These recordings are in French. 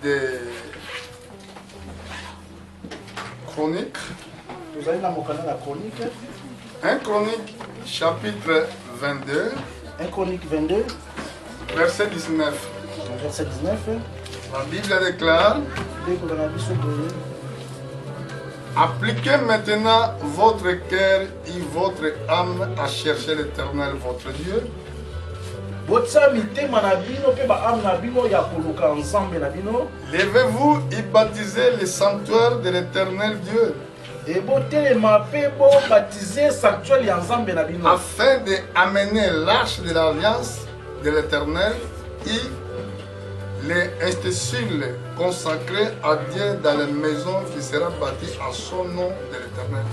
des Chroniques. 1 Chronique chapitre 22. 1 Chronique 22. Verset 19. Verset 19. La Bible déclare: appliquez maintenant votre cœur et votre âme à chercher l'Éternel votre Dieu. Levez-vous et baptisez le sanctuaire de l'Éternel Dieu, afin d'amener l'arche de l'alliance de l'Éternel et les ustensiles consacrés à Dieu dans la maison qui sera bâtie à son nom de l'Éternel.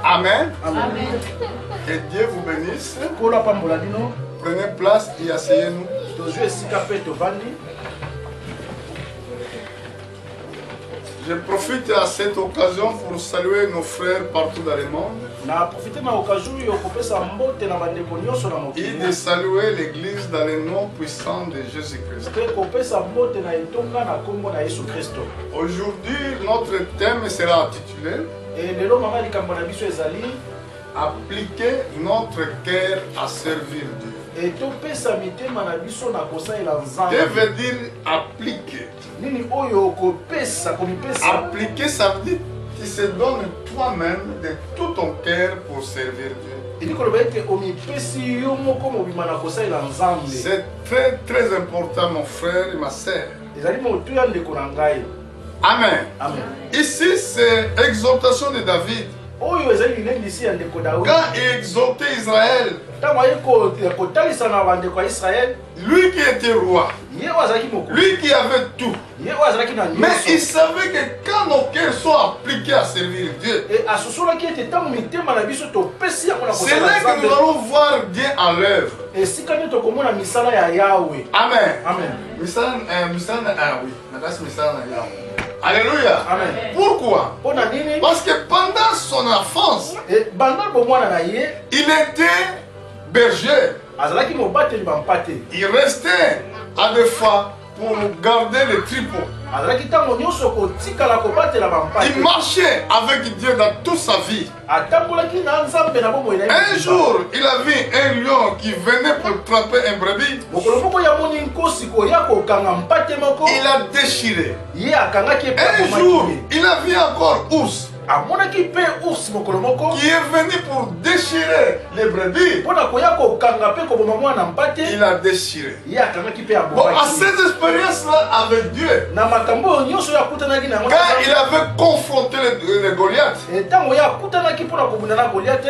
Amen. Amen. Que Dieu vous bénisse. Prenez place et asseyez-nous. Je profite à cette occasion pour saluer nos frères partout dans le monde et de saluer l'Église dans le nom puissant de Jésus-Christ. Aujourd'hui, notre thème sera intitulé appliquer notre cœur à servir Dieu. Que veut dire appliquer? Appliquer, ça veut dire que tu se donnes toi-même de tout ton cœur pour servir Dieu. C'est très très important, mon frère et ma sœur. Amen. Amen. Ici, c'est exhortation de David. Quand il exhortait Israël, lui qui était roi, lui qui avait tout, mais il savait que quand nos cœurs sont appliqués à servir Dieu, c'est là que nous allons voir Dieu à l'œuvre. Amen. Alléluia. Amen. Pourquoi? Parce que pendant son enfance, il était berger. Il restait à des fois pour garder les tripots. Il marchait avec Dieu dans toute sa vie. Un jour, il a vu un lion qui venait pour attraper un brebis. Il a déchiré. Un jour, il a vu encore ours qui est venu pour déchirer les brebis. Il a déchiré. Bon, à cette expérience-là avec Dieu, quand il avait confronté les Goliath, il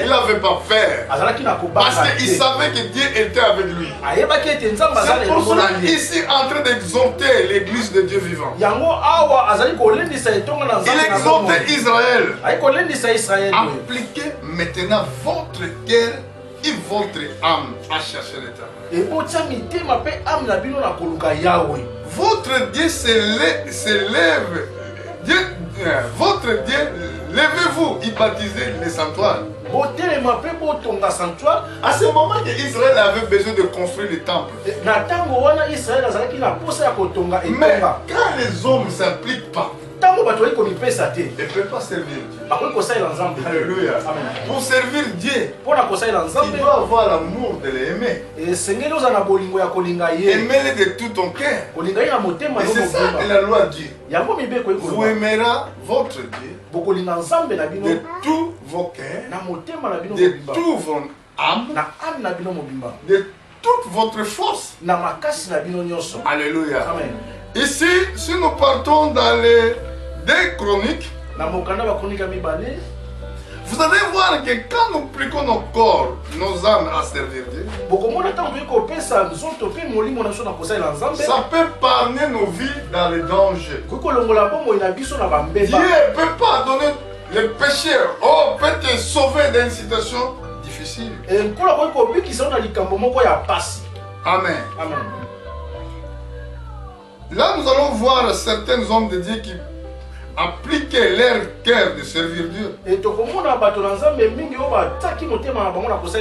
n'avait pas peur. Parce qu'il savait que Dieu était avec lui. C'est pour cela ici en train d'exhorter l'église de Dieu vivant. Il exhortait Israël. Appliquez maintenant votre cœur et votre âme à chercher l'Éternel. Votre Dieu s'élève. Votre Dieu, levez-vous et baptisez les sanctuaires. À ce moment que Israël avait besoin de construire le temple. Mais quand les hommes ne s'impliquent pas, ils ne peuvent pas servir Dieu. Alléluia. Pour servir Dieu, tu dois avoir l'amour de l'aimer. Aimer-le de tout ton cœur. Et c'est ça la loi de Dieu. Vous aimerez votre Dieu de tout vos cœurs, de toute votre âme, de toute votre force. Alléluia. Amen. Ici, si nous partons dans les 2 Chroniques, vous allez voir que quand nous prions nos corps, nos âmes à servir Dieu, ça peut parler nos vies dans les dangers. Dieu ne peut pas donner le péché. Oh, peut te sauver d'une situation difficile. Amen. Amen. Là, nous allons voir certains hommes de Dieu qui appliqué leur cœur de servir Dieu.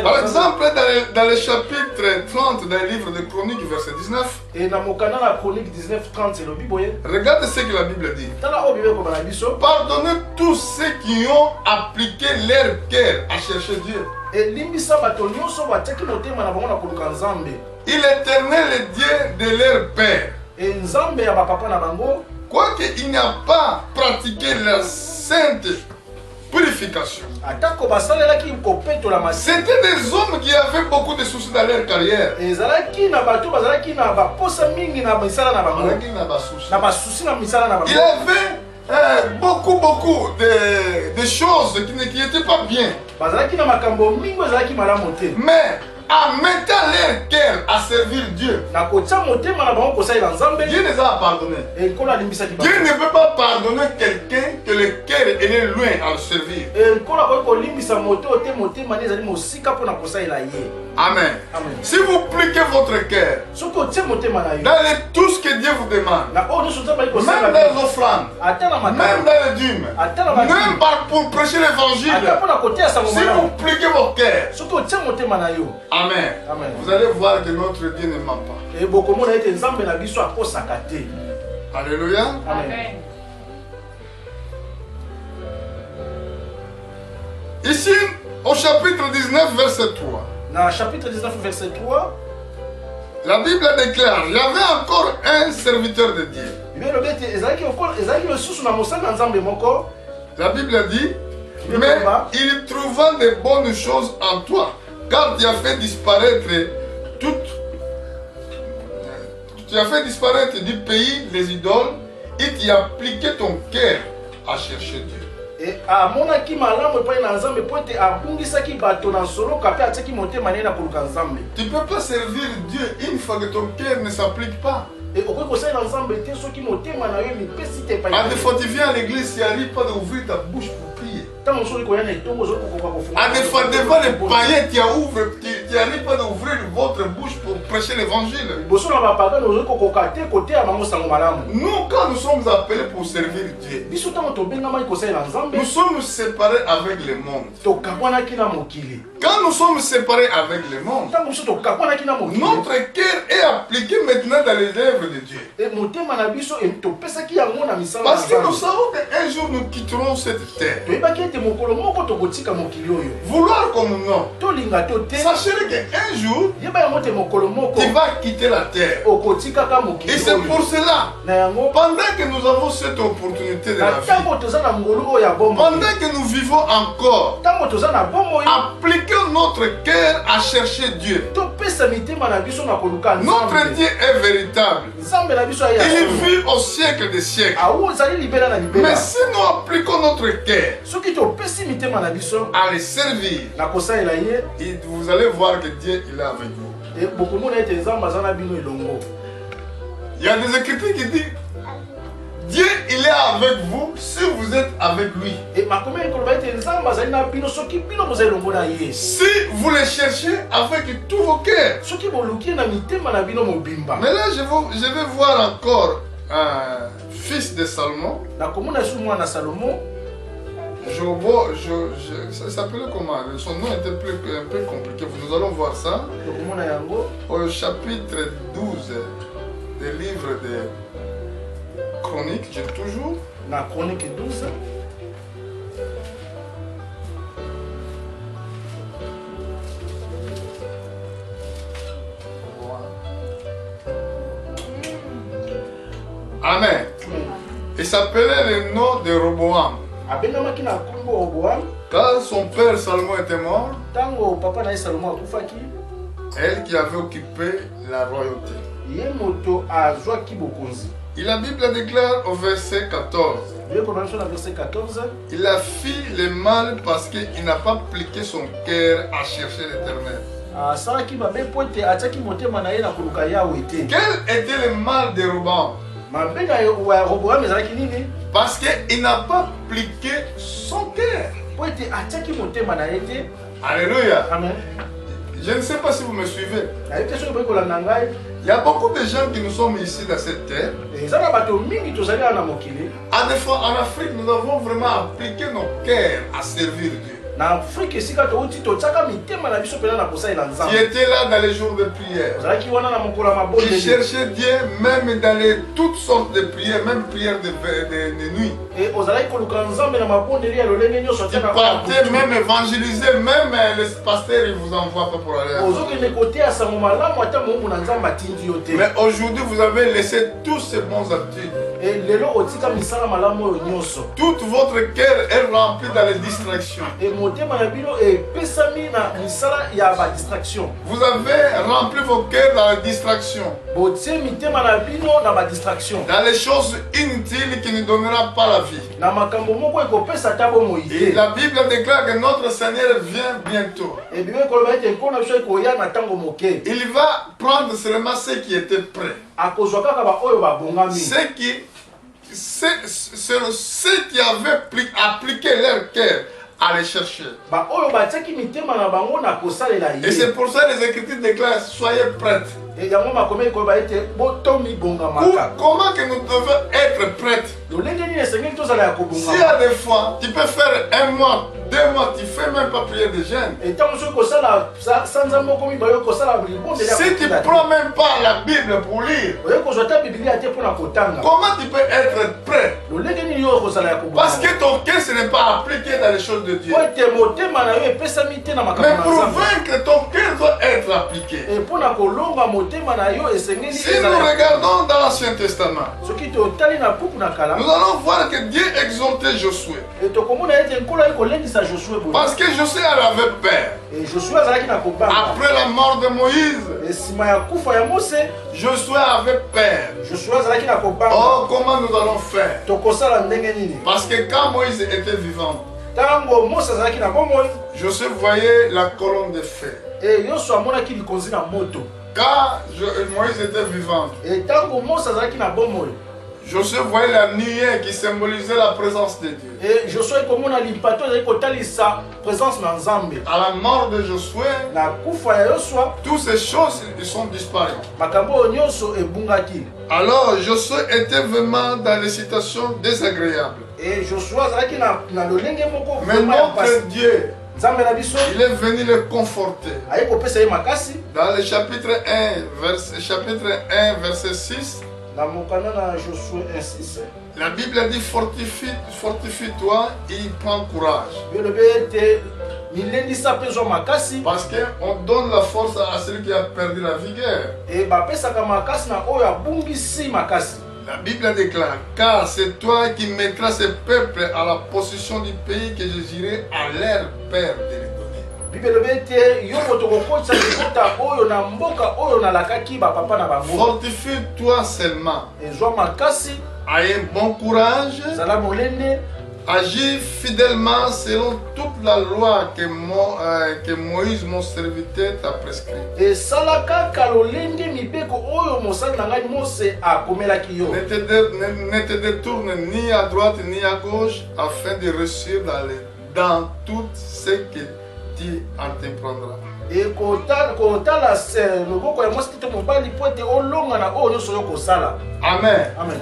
Par exemple, dans le chapitre 30 d'un livre de Chroniques, verset 19, regarde ce que la Bible dit. Pardonnez tous ceux qui ont appliqué leur cœur à chercher Dieu. Et l'Éternel est Dieu de leur père. Quoiqu'il n'y a pas pratiqué la sainte purification. C'était des hommes qui avaient beaucoup de soucis dans leur carrière. Il avait beaucoup de choses qui n'étaient pas bien. Mais en mettant leur cœur à servir Dieu, Dieu les a pardonnés. Dieu ne peut pas pardonner quelqu'un que le cœur est loin à le servir. Amen. Si vous pliquez votre cœur dans tout ce que Dieu vous demande, même dans les offrandes, même dans les dîmes, même pour prêcher l'évangile, si vous pliquez vos cœurs, Amen. Vous allez voir que notre Dieu ne ment pas. Alléluia. Amen. Ici, au chapitre 19, verset 3. Dans le chapitre 19, verset 3, la Bible déclare, il y avait encore un serviteur de Dieu. La Bible dit, mais il trouva de bonnes choses en toi, car tu as fait disparaître tu as fait disparaître du pays les idoles et tu as appliqué ton cœur à chercher Dieu. Et à mon aki malamu epai na nzambe po ete abungisaki bato na solo kape atiaki motema na ye na koluka nzambe. Tu ne peux pas servir Dieu une fois que ton cœur ne s'applique pas. Et okoki kosalela nzambe te soki motema na yo mipesi te epai. À des fois tu viens à l'église, tu n'arrives pas d'ouvrir ta bouche pour prier. À des fois devant les païens, tu n'arrives pas d'ouvrir votre bouche pour prêcher l'évangile. Nous, quand nous sommes appelés pour servir Dieu, nous sommes séparés avec le monde. Quand nous sommes séparés avec le monde, notre cœur est appliqué maintenant dans les œuvres de Dieu. Parce que nous savons qu'un jour nous quitterons cette terre. Vouloir comme non, sachez qu'un jour tu vas quitter la terre. Et c'est pour cela, pendant que nous avons cette opportunité de la vie, pendant que nous vivons encore, appliquons notre cœur à chercher Dieu. Notre Dieu est véritable. Il vit au siècle des siècles. Mais si nous appliquons notre cœur à les servir, vous allez voir que Dieu il est avec vous. Il y a des écritures qui disent Dieu il est avec vous si vous êtes avec lui. Si vous le cherchez avec tous vos cœurs. Mais là je vais voir encore un fils de Salomon. Ça s'appelait comment? Son nom était un peu compliqué. Nous allons voir ça au chapitre 12 des livres de Chroniques. J'ai toujours. La Chronique 12. Amen. Il s'appelait le nom de Roboam. Quand son père Salomon était mort, elle qui avait occupé la royauté. Et la Bible déclare au verset 14. Il a fait le mal parce qu'il n'a pas appliqué son cœur à chercher l'Éternel. Quel était le mal de Roboam? Parce qu'il n'a pas appliqué son cœur. Alléluia. Amen. Je ne sais pas si vous me suivez. Il y a beaucoup de gens qui nous sommes ici dans cette terre. En Afrique, nous avons vraiment appliqué nos cœurs à servir Dieu. Tu étais là dans les jours de prière. Tu cherchais Dieu même dans toutes sortes de prières, même prières de nuit. Tu partais même évangéliser, même les pasteurs ils vous envoient pas pour aller. Mais aujourd'hui vous avez laissé tous ces bons habitudes. Tout votre cœur est rempli dans les distractions. Vous avez rempli vos cœurs dans la distraction. Dans les choses inutiles qui ne donneront pas la vie. Et la Bible déclare que notre Seigneur vient bientôt. Il va prendre seulement ceux qui étaient prêts. Ceux qui avaient appliqué leur cœur à les chercher. Et c'est pour ça que les Écritures déclarent soyez prêts. Comment que nous devons être prêts? Si à des fois tu peux faire un mois, 2 mois, tu ne fais même pas prier de jeûne. Si tu ne prends même pas la Bible pour lire, comment tu peux être prêt? Parce que ton cœur ce n'est pas appliqué dans les choses de Dieu. Mais pour vaincre, ton cœur doit être appliqué. Si nous regardons dans l'Ancien Testament, nous allons voir que Dieu exhortait Josué. Parce que Josué avait peur. Après la mort de Moïse, Josué avait peur. Oh, comment nous allons faire? Parce que quand Moïse était vivant, Josué voyait la colonne de feu. Quand Moïse était vivant, Josué voyait la nuée qui symbolisait la présence de Dieu. À la mort de Josué, toutes ces choses sont disparues. Alors Josué était vraiment dans des situations désagréables. Mais notre Dieu, il est venu le conforter. Dans le chapitre 1, verset 6, la Bible a dit fortifie-toi et prends courage. Parce qu'on donne la force à celui qui a perdu la vigueur. La Bible déclare, car c'est toi qui mettras ce peuple à la possession du pays que je dirai à leur père de les donner. Fortifie-toi seulement. Aie bon courage. Agis fidèlement selon toute la loi que Moïse, mon serviteur, t'a prescrit. Ne te détourne ni à droite ni à gauche afin de réussir dans tout ce que tu entreprendras. Amen. Amen.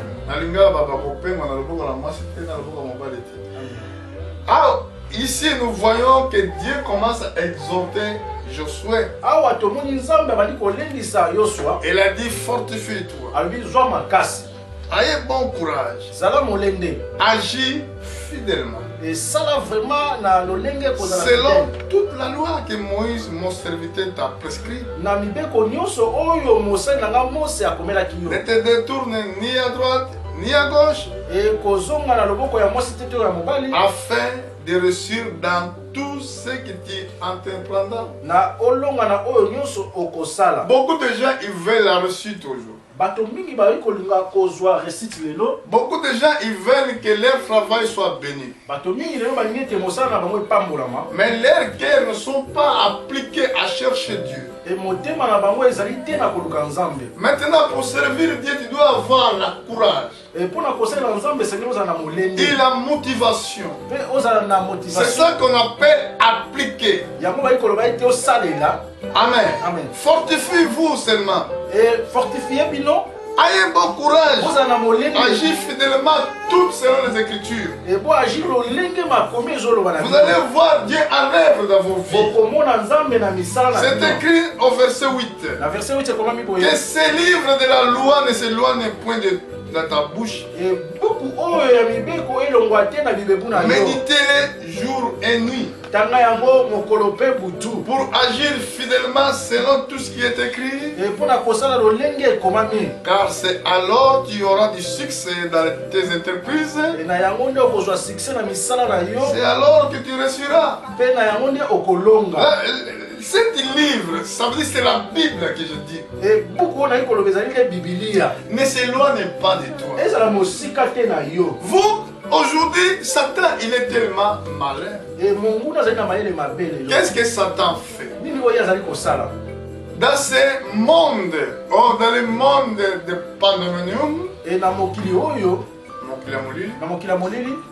Alors, ici nous voyons que Dieu commence à exhorter Josué. Il a dit fortifie-toi. Ayez bon courage. Agis fidèlement. Selon toute la loi que Moïse, mon serviteur, t'a prescrit. Ne te détourne ni à droite ni à gauche. Afin de réussir dans tout ce que tu entreprendras. Beaucoup de gens ils veulent la réussite aujourd'hui. Beaucoup de gens ils veulent que leur travail soit béni. Mais leurs cœurs ne sont pas appliqués à chercher Dieu. Maintenant pour servir Dieu tu dois avoir le courage et la motivation. C'est ça qu'on appelle appliquer appliquer. Amen. Amen. Fortifiez-vous seulement. Et fortifiez bino. Ayez bon courage. Agissez fidèlement toutes selon les Écritures. Vous allez voir Dieu en œuvre dans vos vies. C'est écrit au verset 8. Que ces livres de la loi ne s'éloignent point de ta bouche. Méditez-les jour et nuit. Pour agir fidèlement selon tout ce qui est écrit. Car c'est alors tu auras du succès dans tes entreprises. C'est alors que tu réussiras. Cet livre, ça veut dire c'est la Bible que je dis. Ne s'éloigne pas de toi. Vous, aujourd'hui, Satan, il est tellement malin. Qu'est-ce que Satan fait? Dans ce monde, dans le monde de pandémonium,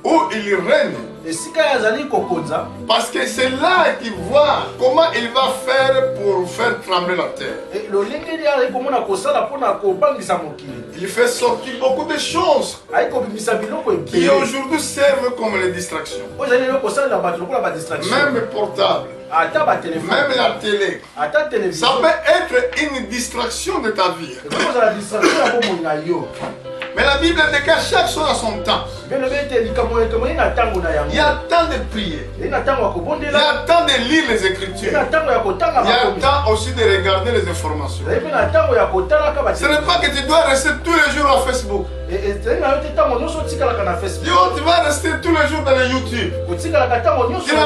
où il règne. Parce que c'est là qu'il voit comment il va faire pour faire trembler la terre. Il fait sortir beaucoup de choses qui aujourd'hui servent comme les distractions. Même le portable, même la télé, ça peut être une distraction de ta vie. Mais la Bible dit qu'à chaque chose à son temps. Il y a temps de prier. Il y a temps de lire les Écritures. Il y a temps aussi de regarder les informations. Ce n'est pas que tu dois rester tous les jours à Facebook. Tu vas rester tous les jours dans les YouTube. Tu n'as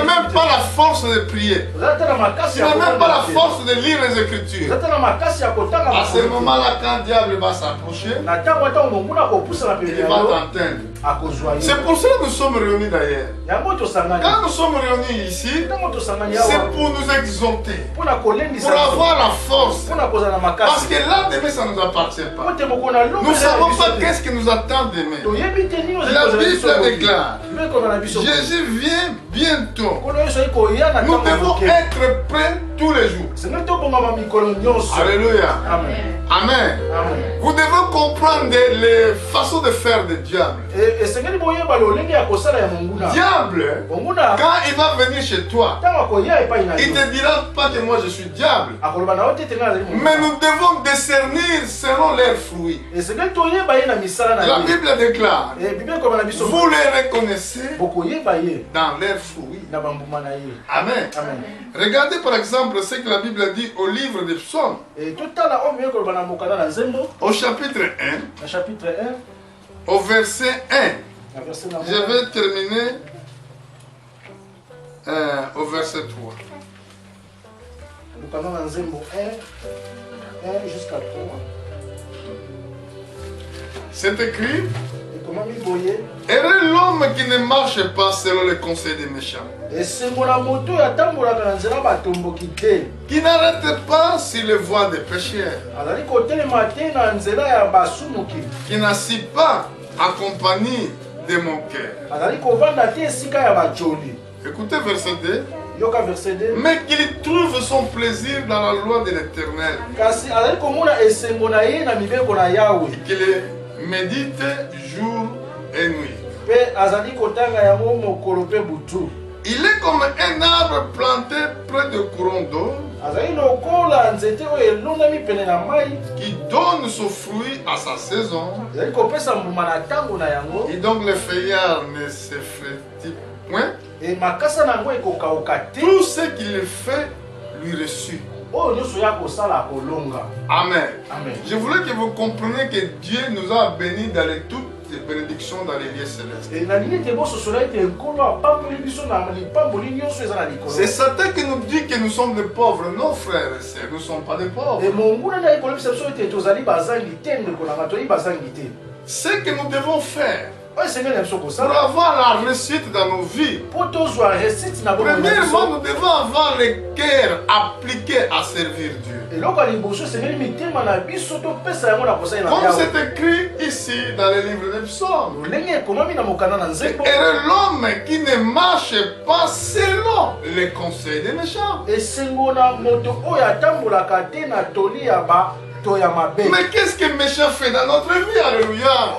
même pas la force de prier. Tu n'as même pas la force de lire les Écritures. À ce moment-là, quand le diable va s'approcher, il va t'entendre. C'est pour cela que nous sommes réunis d'ailleurs. Quand nous sommes réunis ici, c'est pour nous exhorter, pour avoir la force. Parce que là, demain, ça ne nous appartient pas. Nous ne savons pas qu'est-ce qui nous attend demain. La Bible déclare, Jésus vient bientôt. Nous devons être prêts tous les jours. Alléluia. Amen. Vous devez comprendre les façons de faire du diable. Diable, quand il va venir chez toi, il ne te dira pas que moi je suis diable. Mais nous devons discernir selon leurs fruits. La Bible déclare, vous les reconnaissez dans leurs fruits. Amen. Regardez par exemple ce que la Bible dit au livre des psaumes. Au chapitre 1. Au verset 1. Je vais terminer au verset 3. C'est écrit. Heureux l'homme qui ne marche pas selon les conseils des méchants. Qui n'arrête pas sur les voies des pécheurs. Qui n'assied pas en compagnie de mon cœur. Écoutez verset 2. Mais qu'il trouve son plaisir dans la loi de l'Éternel. Et qu'il médite jour et nuit. Il est comme un arbre planté près de courants d'eau qui donne son fruit à sa saison. Et donc le feuillard ne se flétrit point. Tout ce qu'il fait lui reçut. Amen. Je voulais que vous compreniez que Dieu nous a bénis dans toutes les bénédictions dans les lieux célestes. C'est Satan qui nous dit que nous sommes des pauvres. Non, frères et sœurs, nous ne sommes pas des pauvres. Ce que nous devons faire, Pour avoir la réussite dans nos vies, premièrement, nous devons avoir le cœur appliqué à servir Dieu. Comme c'est écrit ici dans le livre des psaumes. Heureux l'homme qui ne marche pas selon les conseils des méchants. Mais qu'est-ce que les méchants font dans notre vie? Alléluia.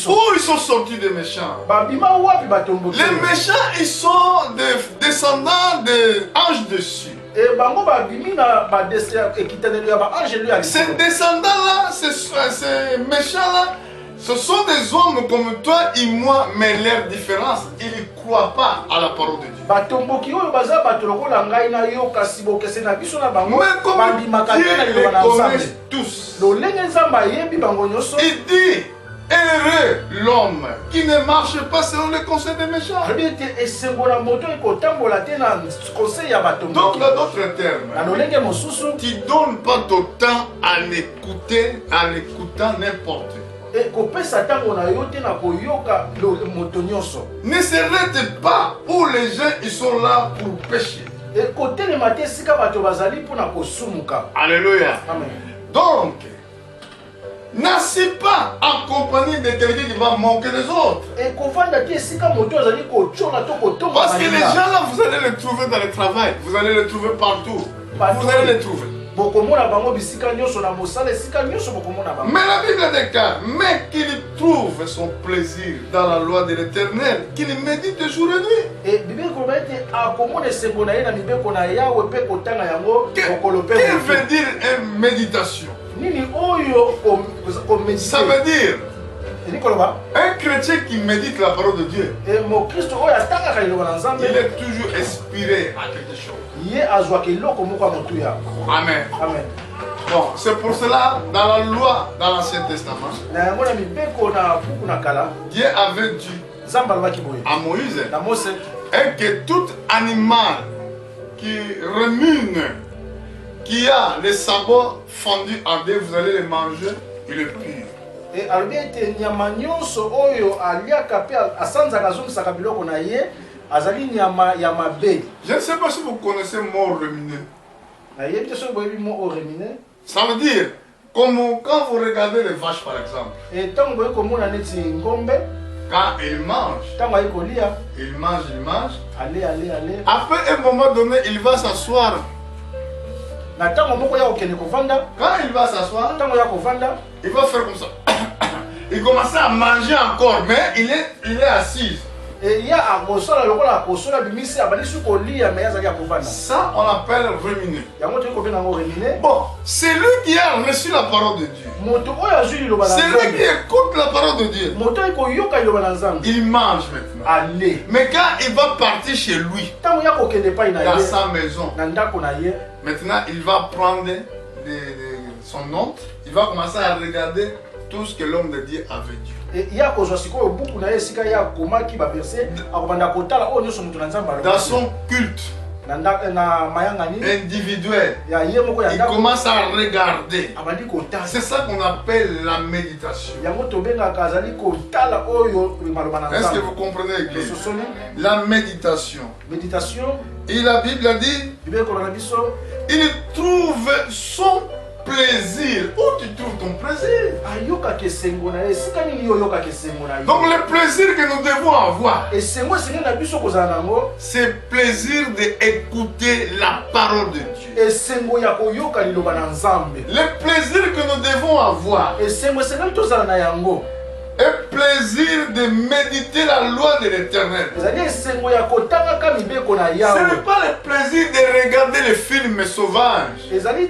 Où ils sont sortis des méchants? Les méchants, ils sont des descendants d'anges dessus. Ces descendants-là, ces méchants-là, ce sont des hommes comme toi et moi, mais leur différence, ils ne croient pas à la parole de Dieu. Mais comme Dieu les connaît tous, il dit, heureux l'homme qui ne marche pas selon les conseils des méchants. Donc, dans d'autres termes, tu ne donnes pas ton temps à l'écouter, en écoutant n'importe qui. Ne s'arrête pas où les gens ils sont là pour pécher. Alléluia. Amen. Donc, n'assis pas en compagnie de quelqu'un qui va manquer des autres. Parce que les gens là, vous allez les trouver dans le travail, vous allez les trouver partout. Vous allez les trouver. Mais la Bible déclare, mais qu'il trouve son plaisir dans la loi de l'Éternel, qu'il médite jour et nuit. Qu'est-ce que veut dire une méditation? Ça veut dire un chrétien qui médite la parole de Dieu, il est toujours inspiré à quelque chose. Amen. Amen. Bon, c'est pour cela, dans la loi, dans l'Ancien Testament, Dieu avait dit à Moïse que tout animal qui remue, qui a les sabots fendus en deux, vous allez les manger, il est pur. Et albiete nyama nyonso oyo aliaka pe asanzaka zongisa biloko na ye azali nyama ya mabe. Je ne sais pas si vous connaissez le mot réminé. Ça veut dire comme quand vous regardez les vaches par exemple. Et tant que vous ngombe quand ils mangent, ils mangent. Allez. Après un moment donné, il va s'asseoir. Quand il va s'asseoir, il va faire comme ça. Il commence à manger encore, mais il est assis. Ça, on appelle ruminer. Bon, c'est lui qui a reçu la parole de Dieu. C'est lui qui écoute la parole de Dieu. Il mange maintenant. Mais quand il va partir chez lui, dans sa maison, maintenant il va prendre son honte, il va commencer à regarder tout ce que l'homme de Dieu avait dit. Dans son culte individuel, il commence à regarder. C'est ça qu'on appelle la méditation. Est-ce que vous comprenez, Église? La méditation. Et la Bible a dit, il trouve son plaisir. Où tu trouves ton plaisir? Donc le plaisir que nous devons avoir, c'est le plaisir d'écouter la parole de Dieu. Le plaisir que nous devons avoir, un plaisir de méditer la loi de l'Éternel. Ce n'est pas le plaisir de regarder les films sauvages. Ce n'est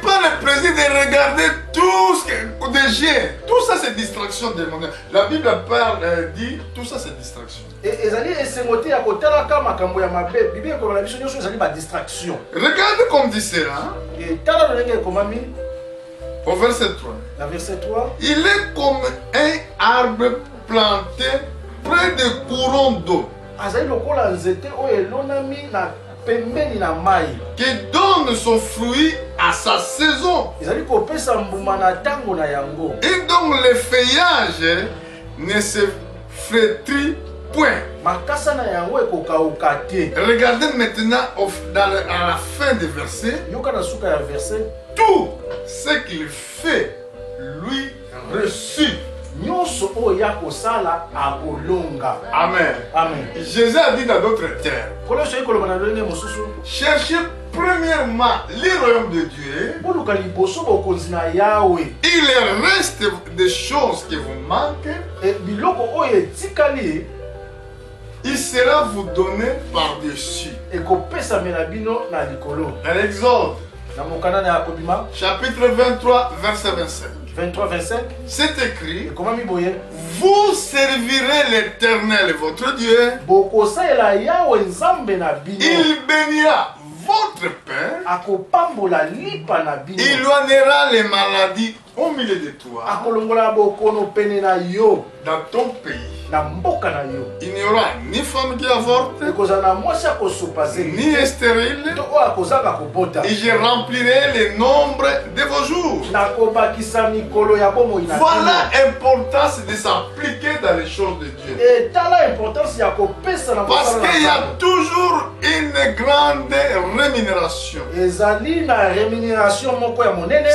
pas le plaisir de regarder tout ce que des jeux. Tout ça c'est distraction démoniaque. La Bible parle, dit tout ça c'est distraction. Regardez comme dit cela. Au verset 3. Il est comme un arbre planté près de courants d'eau, qui donne son fruit à à sa saison. Et donc le feuillage ne se flétrit point. Regardez maintenant à la fin du verset. Tout ce qu'il fait lui reçut. Amen. Amen. Jésus a dit dans d'autres termes, cherchez premièrement le royaume de Dieu. Il reste des choses qui vous manquent. Il sera vous donné par-dessus. Dans l'Exode, chapitre 23, verset 25. 23-25, c'est écrit, vous servirez l'Éternel votre Dieu. Il bénira votre pain. Il éloignera les maladies au milieu de toi. Dans ton pays, il n'y aura ni femme qui avorte, ni stérile, et je remplirai le nombre de vos jours. Voilà l'importance de s'appliquer dans les choses de Dieu. Parce qu'il y a toujours une grande rémunération.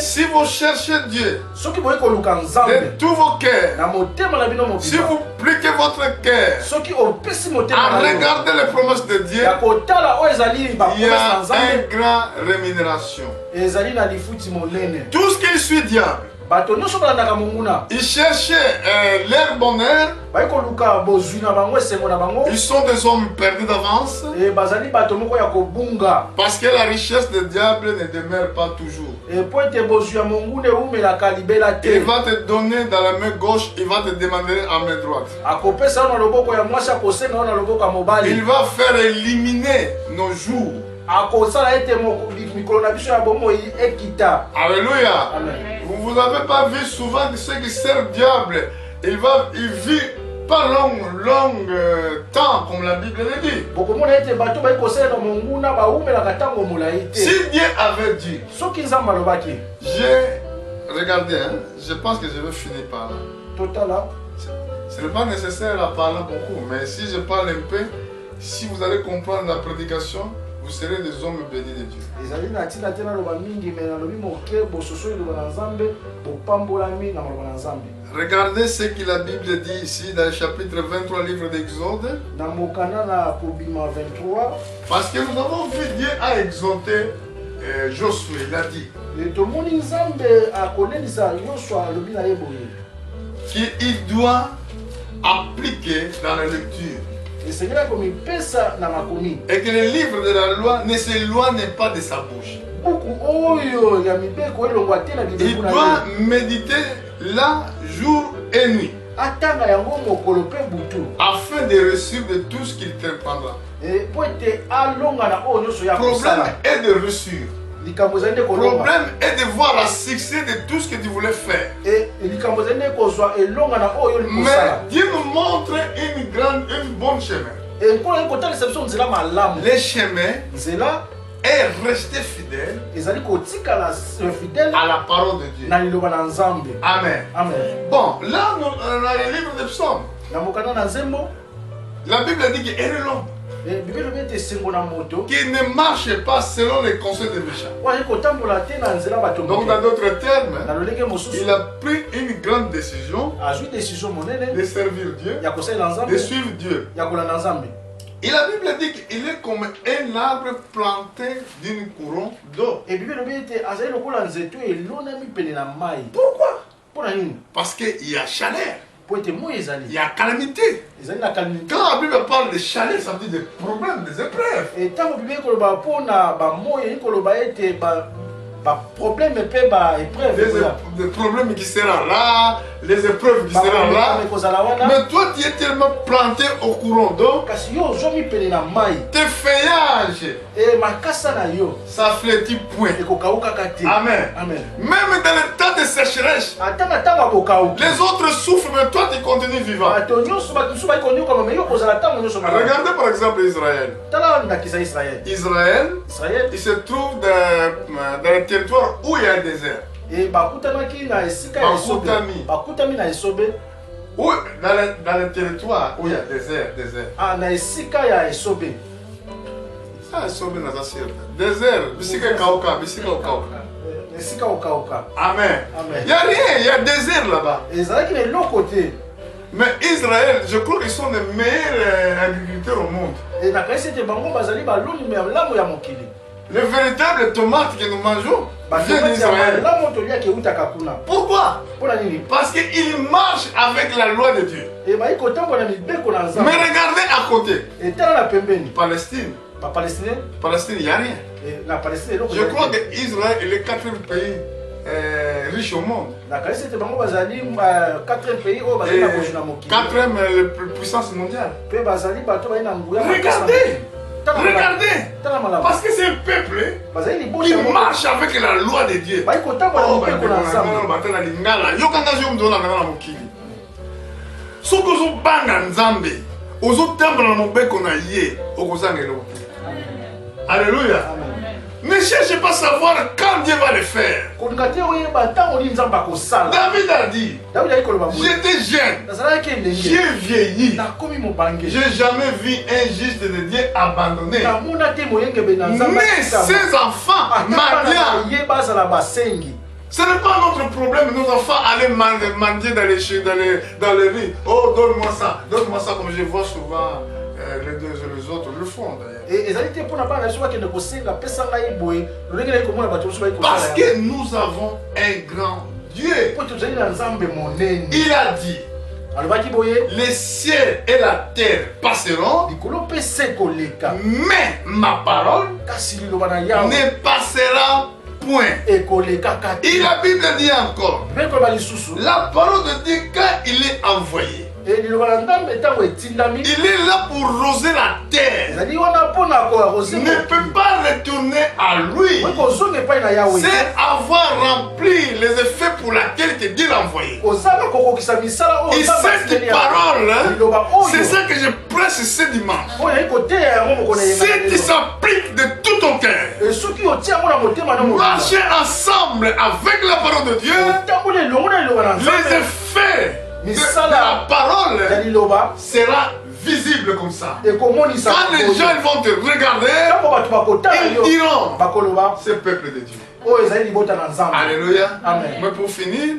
Si vous cherchez Dieu de tous vos cœurs, si vous pliquez votre cœur à regarder les promesses de Dieu, il y a une grande rémunération. Tout ce qui suit diable, ils cherchaient leur bonheur. Ils sont des hommes perdus d'avance. Parce que la richesse du diable ne demeure pas toujours. Il va te donner dans la main gauche, il va te demander à main droite. Il va faire éliminer nos jours. Alléluia. Vous n'avez pas vu souvent ceux qui servent diable. Il vit pas long temps comme la Bible le dit. Si Dieu avait dit, regardez, je pense que je vais finir par là. Ce n'est pas nécessaire à parler beaucoup, mais si je parle un peu, si vous allez comprendre la prédication, vous serez des hommes bénis de Dieu. Regardez ce que la Bible dit ici dans le chapitre 23, livre d'Exode. Parce que nous avons vu Dieu a exalté Josué, il a dit qu'il doit appliquer dans la lecture. Et que le livre de la loi ne s'éloigne pas de sa bouche. Il doit méditer là, jour et nuit, afin de réussir de tout ce qu'il t'apprendra. Problème est de réussir. Le problème est de voir la succès de tout ce que tu voulais faire. Mais Dieu nous montre une bonne chemin. Le chemin est rester fidèle à la parole de Dieu. Amen. Bon, là, on a le livre de Psaumes. La Bible dit qu'il est l'homme qui ne marche pas selon les conseils des méchants. Donc, dans d'autres termes, il a pris une grande décision de servir Dieu, de suivre Dieu. Et la Bible dit qu'il est comme un arbre planté d'une couronne d'eau. Pourquoi? Parce qu'il y a chaleur. Il y a calamité. Quand la Bible parle de chaleur, ça veut dire des problèmes, des épreuves. Des problèmes qui seront là, les épreuves qui seront là. Mais toi, tu es tellement planté au courant d'eau. Tes feuillages, ça flétrit point. Amen. Même dans le temps de sécheresse, les autres souffrent, mais toi, tu continues vivant. Regardez par exemple Israël. Israël, il se trouve dans le territoire où il y a un désert. Et bakutanaki na esika ya esobe. Bakutami na esobe. Oui, dans le territoire où il y a désert. Ah, na esika ya esobe. Ça esobe na ça désert, bisika kauka. Esika okauka. Amen. Il y a rien, il y a désert là-bas. Et ça qui est de l'autre côté. Mais Israël, je crois qu'ils sont les meilleurs agriculteurs au monde. Et na kaisete bango bazali baloni me lamu ya mokili. Les véritables tomates que nous mangeons viennent d'Israël. Pourquoi? Parce qu'ils marchent avec la loi de Dieu. Mais regardez à côté. Palestine. Palestine, il n'y a rien. Je crois que Israël est le quatrième pays riche au monde. Quatrième puissance mondiale. Regardez, parce que c'est un peuple qui marche avec la loi de Dieu. Alléluia. Ne cherchez pas à savoir quand Dieu va le faire. David a dit, j'étais jeune, j'ai vieilli, j'ai jamais vu un juste de Dieu abandonné. Mais ses enfants, ce n'est pas notre problème, nos enfants allaient mendier dans les rues. Oh, donne-moi ça comme je vois souvent les autres le font d'ailleurs. Parce que nous avons un grand Dieu. Il a dit, les cieux et la terre passeront, mais ma parole ne passera point. Et la Bible dit encore, la parole de Dieu quand il est envoyé, il est là pour roser la terre. Ne peut pas retourner à lui. C'est avoir rempli les effets pour lesquels Dieu l'a envoyé. Et cette parole, c'est ça que je prêche ce dimanche. Si tu s'appliques de tout ton cœur, marcher ensemble avec la parole de Dieu, les effets de la parole sera visible comme ça. Quand les gens vont te regarder, ils diront, ce peuple de Dieu. Alléluia. Amen. Mais pour finir,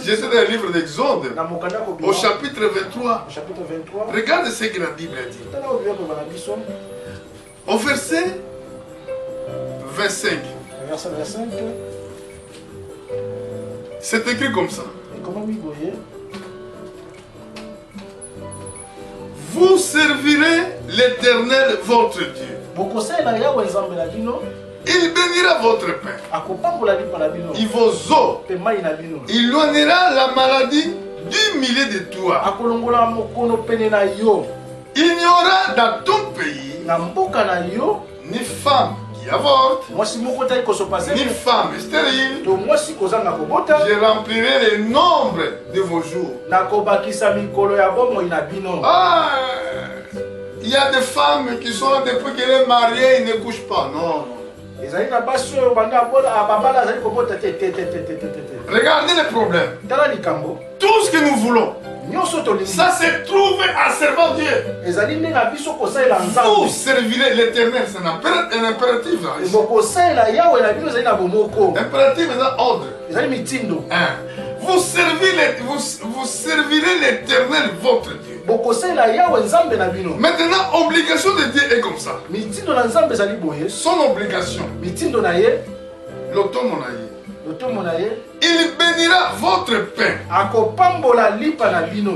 j'essaie dans le livre d'Exode, au chapitre 23. Regarde ce que la Bible dit. Au verset 25. C'est écrit comme ça. Vous servirez l'Éternel votre Dieu. Il bénira votre pain et vos eaux. Il éloignera la maladie du milieu de toi. Il n'y aura dans ton pays ni femme qui avorte, ni femme stérile. Je remplirai le nombre de vos jours. Ah, il y a des femmes qui sont depuis qu'elles sont mariées, ils ne couchent pas. Non. Regardez le problème. Tout ce que nous voulons, ça se trouve à servir Dieu. Vous servirez l'Éternel, c'est un impératif. Impératif, c'est un ordre. Vous servirez l'Éternel, votre Dieu. Maintenant, obligation de Dieu est comme ça. Son obligation, il bénira votre pain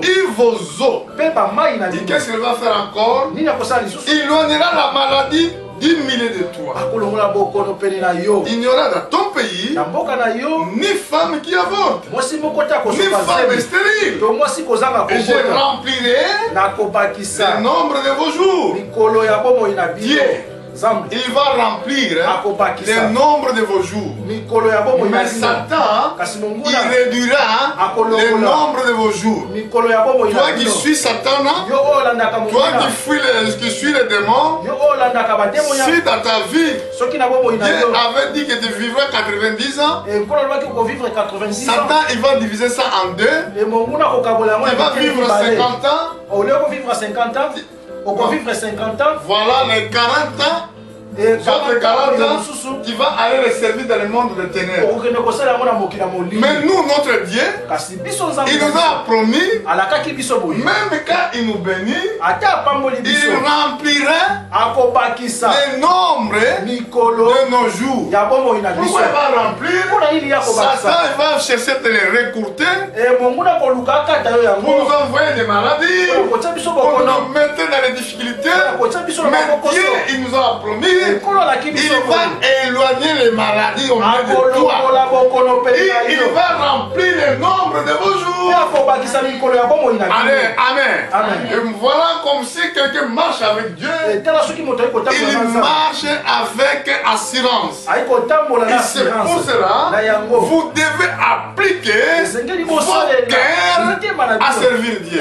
et vos eaux. Et qu'est-ce qu'il va faire encore? Il éloignera la maladie du milieu de toi. Il n'y aura dans ton pays ni femme qui avorte, ni femme stérile. Et je remplirai le nombre de vos jours. Dieu il va remplir le nombre de vos jours. Mais Satan, il réduira le nombre de vos jours. Toi qui suis Satan, toi qui suis le démon, si dans ta vie, Dieu avait dit que tu vivrais 90 ans, Satan il va diviser ça en deux. Il va vivre 50 ans. Au lieu de vivre 50 ans, on va vivre 50 ans. Voilà les 40 ans. Et 40 ans, tu vas aller le servir dans le monde des ténèbres. Mais nous, notre Dieu, il nous a promis, même quand il nous bénit, il remplirait le nombre de nos jours. Pourquoi il va remplir? Satan va chercher de les recruter pour nous envoyer des maladies, pour nous mettre dans les difficultés. Mais Dieu, il nous a promis, il va éloigner les maladies au milieu de toi. Et il va remplir le nombre de vos jours. Allez, amen. Et voilà comme si quelqu'un marche avec Dieu. Il marche avec assurance. Et c'est pour cela vous devez appliquer votre cœur à servir Dieu.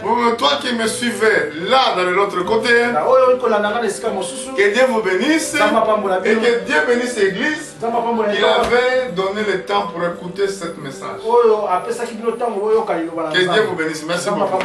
Pour toi qui me suivais là dans l'autre côté, que Dieu vous bénisse et que Dieu bénisse l'Église. Il avait donné le temps pour écouter ce message. Que Dieu vous bénisse. Merci beaucoup.